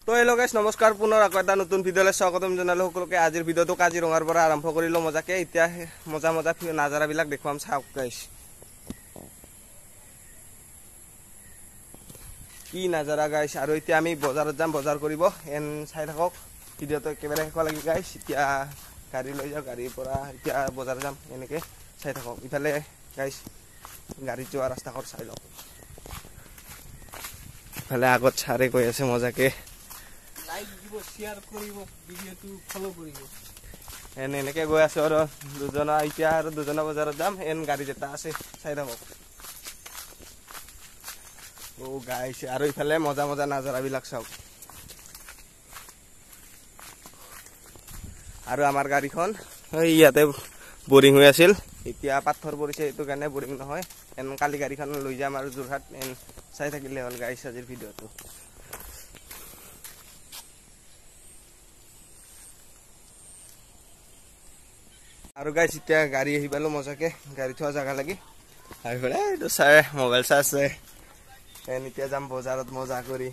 তো হেল্ল' গাইছ নমস্কাৰ পুনৰ আকৌ এটা নতুন ভিডিঅ'লৈ স্বাগতম জনালোঁ সকলোকে। আজিৰ ভিডিঅ'টো কাজিৰঙাৰ পৰা আৰম্ভ কৰিলোঁ মজাকে। এতিয়া মজা নাজাৰাবিলাক দেখুৱাম, চাওক গাইছ কি নাজাৰা গাইছ। আৰু এতিয়া আমি বজাৰত যাম, বজাৰ কৰিব। এন চাই থাকক ভিডিঅ'টো একেবাৰে শেষ লাগি গাইছ। এতিয়া গাড়ী লৈ যাওঁ, গাড়ীৰ পৰা এতিয়া বজাৰ যাম, এনেকৈ চাই থাকক। ইফালে গাইছ গাড়ীত যোৱা ৰাস্তাখন চাই লওক। ইফালে আগত ছাৰে গৈ আছে মজাকে। এনেকে গৈ আছো আৰু দুজনা এতিয়া আৰু দুজনা বজাৰত যাম। এন গাড়ী এটা আছে চাই থাকক। ও গাইছ আৰু ইফালে মজা মজা নাজাৰাবিলাক চাওক। আৰু আমাৰ গাড়ীখন ইয়াতে বৰিং হৈ আছিল, এতিয়া পাথৰ পৰিছে, এইটো কাৰণে বৰিং নহয়। এন কালি গাড়ীখন লৈ যাম আৰু যোৰহাট। এন চাই থাকিলে হ'ল গাইছ আজিৰ ভিডিঅ'টো। আৰু গাইছ এতিয়া গাড়ী আহি পালো মজাকে, গাড়ী থোৱা জেগা লাগি আহি পেলাই এইটো চাই মোবাইল চাই আছে। এন এতিয়া যাম বজাৰত মজা কৰি।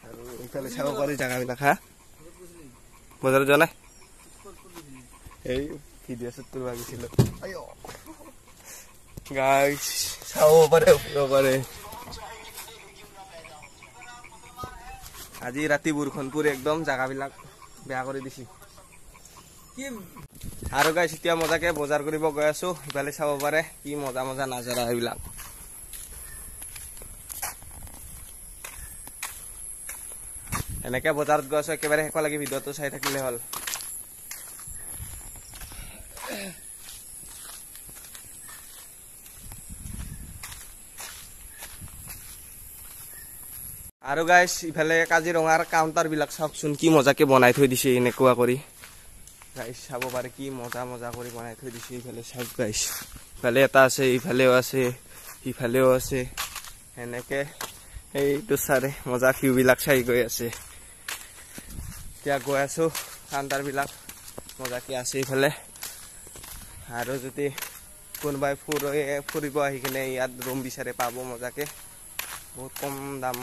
আৰু ইফালে চাব পাৰি জেগাবিলাক। হা বজাৰত যোৱা নাই, এই ভিডিঅ' শ্বুট কৰিব গৈছিলোঁ গাইছ, চাব পাৰে পাৰে। আজি ৰাতি বৰষুণপুৰ একদম জেগাবিলাক বেয়া কৰি দিছে। আৰু গাইছ এতিয়া মজাকে বজাৰ কৰিব গৈ আছো। ইফালে চাব পাৰে কি মজা মজা নাজাৰা এইবিলাক। এনেকে বজাৰত গৈ আছো, একেবাৰে শেষ লাগি ভিডিঅ'টো চাই থাকিলে হ'ল। আৰু গাইছ ইফালে কাজিৰঙাৰ কাউণ্টাৰ বিলাক চাওকচোন, কি মজাকে বনাই থৈ দিছে। এনেকুৱা কৰি গাইছ চাব পাৰে কি মজা মজা কৰি বনাই থৈ দিছে। ইফালে চাওক গাইছ, ইফালে এটা আছে, ইফালেও আছে, ইফালেও আছে। এনেকে এইটো চাৰে মজা ভিউ বিলাক চাই গৈ আছে। এতিয়া গৈ আছো, কাউণ্টাৰ বিলাক মজাকে আছে ইফালে। আৰু যদি কোনোবাই ফুৰিব আহি কিনে ইয়াত ৰুম বিচাৰে পাব মজাকে। বহুত কম দাম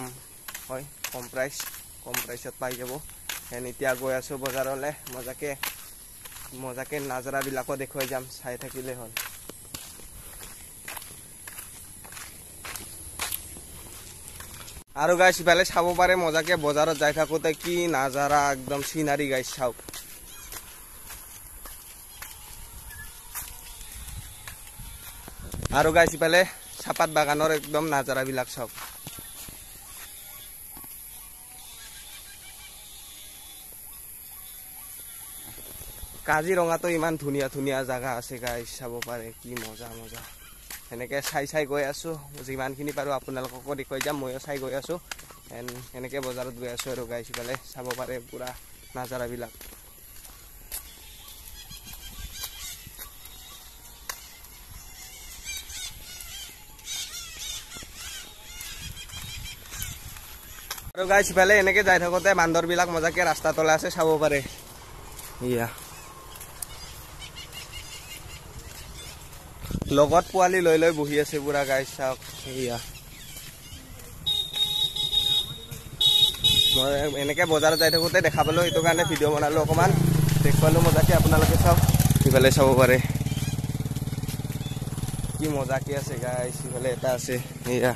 হয়, কম প্ৰাইচত পাই যাব। এন এতিয়া গৈ আছো বজাৰলৈ মজাকে নাজাৰাবিলাকো দেখুৱাই যাম, চাই থাকিলে হ'ল। আৰু গাইছ ইফালে চাব পাৰে মজাকে বজাৰত যাই থাকোঁতে কি নাজাৰা একদম চিনাৰী গাইছ চাওক। আৰু গাইছ ইফালে চাহপাত বাগানৰ একদম নাজাৰাবিলাক চাওক। কাজিৰঙাতো ইমান ধুনীয়া ধুনীয়া জেগা আছে গাইছ, চাব পাৰে কি মজা মজা। এনেকৈ চাই গৈ আছো, যিমানখিনি পাৰোঁ আপোনালোককো দেখুৱাই যাম। ময়ো চাই গৈ আছো। এনেকৈ বজাৰত গৈ আছো আৰু গাইছ ইফালে চাব পাৰে পুৰা নাজাৰাবিলাক। আৰু গাইছ ইফালে এনেকৈ যাই থাকোঁতে বান্দৰবিলাক মজাকে ৰাস্তা তলে আছে, চাব পাৰে। ইয়া লগত পোৱালি লৈ লৈ বহি আছে পুৰা গাইছ চাওক। ইয়া মই এনেকৈ বজাৰত যাই থাকোঁতে দেখা পালোঁ, সেইটো কাৰণে ভিডিঅ' বনালোঁ, অকণমান দেখুৱালোঁ মজাকে। আপোনালোকে চাওক ইফালে চাব পাৰে কি মজাকে আছে গাইছ। ইফালে এটা আছে, এয়া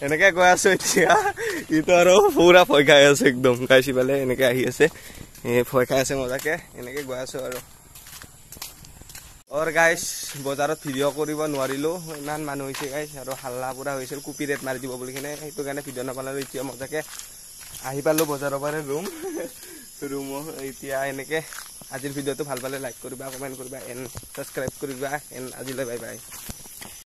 এনেকে গৈ আছো। এতিয়া ইটো আৰু পুৰা ভয় খাই আছে একদম গাইছ। ইফালে এনেকে আহি আছে, ভয় খাই আছে মজাকে। এনেকে গৈ আছো আৰু গাইছ বজাৰত ভিডিঅ' কৰিব নোৱাৰিলোঁ, ইমান মানুহ হৈছে গাইছ। আৰু হাল্লা পুৰা হৈছিল, কপিৰাইট মাৰি দিব বুলি কিনে, সেইটো কাৰণে ভিডিঅ' নবনালোঁ। এতিয়া মজাকে আহি পালোঁ বজাৰৰ পৰা ৰুমো। এতিয়া এনেকে আজিৰ ভিডিঅ'টো ভাল পালে লাইক কৰিবা, কমেণ্ট কৰিবা, এণ্ড ছাবস্ক্ৰাইব কৰিবা। এণ্ড আজিলৈ বাই বাই।